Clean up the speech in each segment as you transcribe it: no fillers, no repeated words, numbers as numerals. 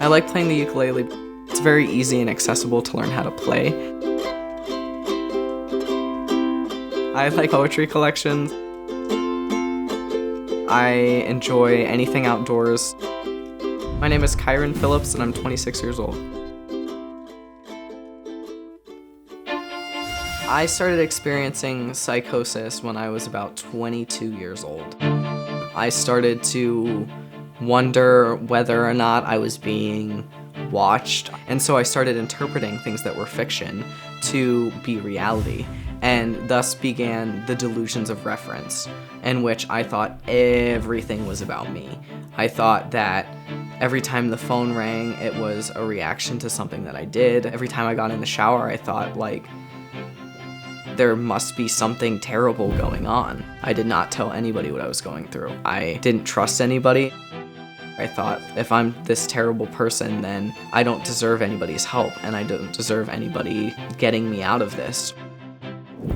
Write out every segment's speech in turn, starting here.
I like playing the ukulele. It's very easy and accessible to learn how to play. I like poetry collections. I enjoy anything outdoors. My name is Kyron Phillips and I'm 26 years old. I started experiencing psychosis when I was about 22 years old. I started to wonder whether or not I was being watched, and so I started interpreting things that were fiction to be reality, and thus began the delusions of reference, in which I thought everything was about me. I thought that every time the phone rang, it was a reaction to something that I did. Every time I got in the shower, I thought, like, there must be something terrible going on. I did not tell anybody what I was going through. I didn't trust anybody. I thought, if I'm this terrible person, then I don't deserve anybody's help, and I don't deserve anybody getting me out of this.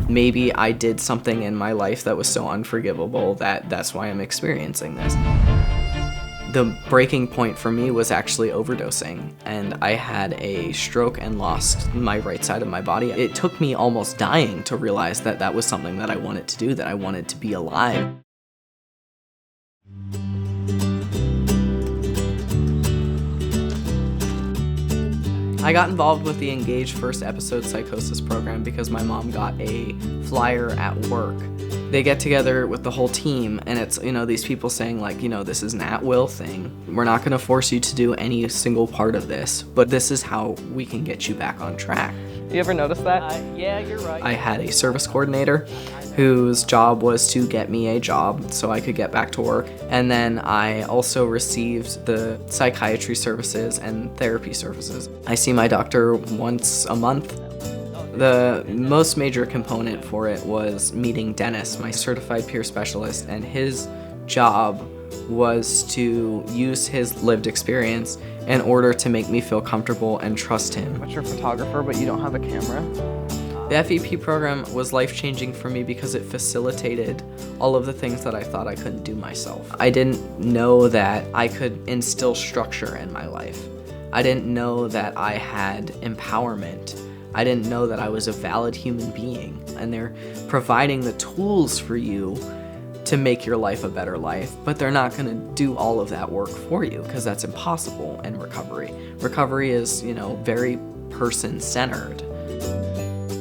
Maybe I did something in my life that was so unforgivable that that's why I'm experiencing this. The breaking point for me was actually overdosing, and I had a stroke and lost my right side of my body. It took me almost dying to realize that that was something that I wanted to do, that I wanted to be alive. I got involved with the Engage First Episode Psychosis program because my mom got a flyer at work. They get together with the whole team, and it's, these people saying, like, this is an at-will thing. We're not going to force you to do any single part of this, but this is how we can get you back on track. You ever notice that? Yeah, you're right. I had a service coordinator whose job was to get me a job so I could get back to work. And then I also received the psychiatry services and therapy services. I see my doctor once a month. The most major component for it was meeting Dennis, my certified peer specialist, and his job was to use his lived experience in order to make me feel comfortable and trust him. But you're a photographer, but you don't have a camera? The FEP program was life-changing for me because it facilitated all of the things that I thought I couldn't do myself. I didn't know that I could instill structure in my life. I didn't know that I had empowerment. I didn't know that I was a valid human being, and they're providing the tools for you to make your life a better life, but they're not going to do all of that work for you because that's impossible in recovery. Recovery is, very person-centered.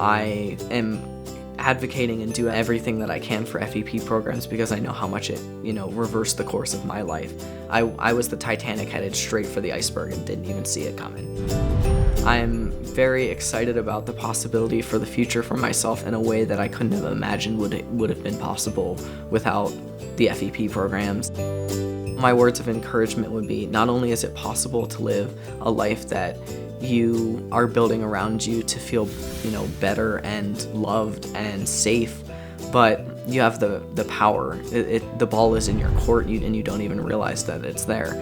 I am advocating and do everything that I can for FEP programs because I know how much it, reversed the course of my life. I was the Titanic headed straight for the iceberg and didn't even see it coming. I'm very excited about the possibility for the future for myself in a way that I couldn't have imagined would have been possible without the FEP programs. My words of encouragement would be, not only is it possible to live a life that you are building around you to feel, better and loved and safe, but you have the power. The ball is in your court and you don't even realize that it's there.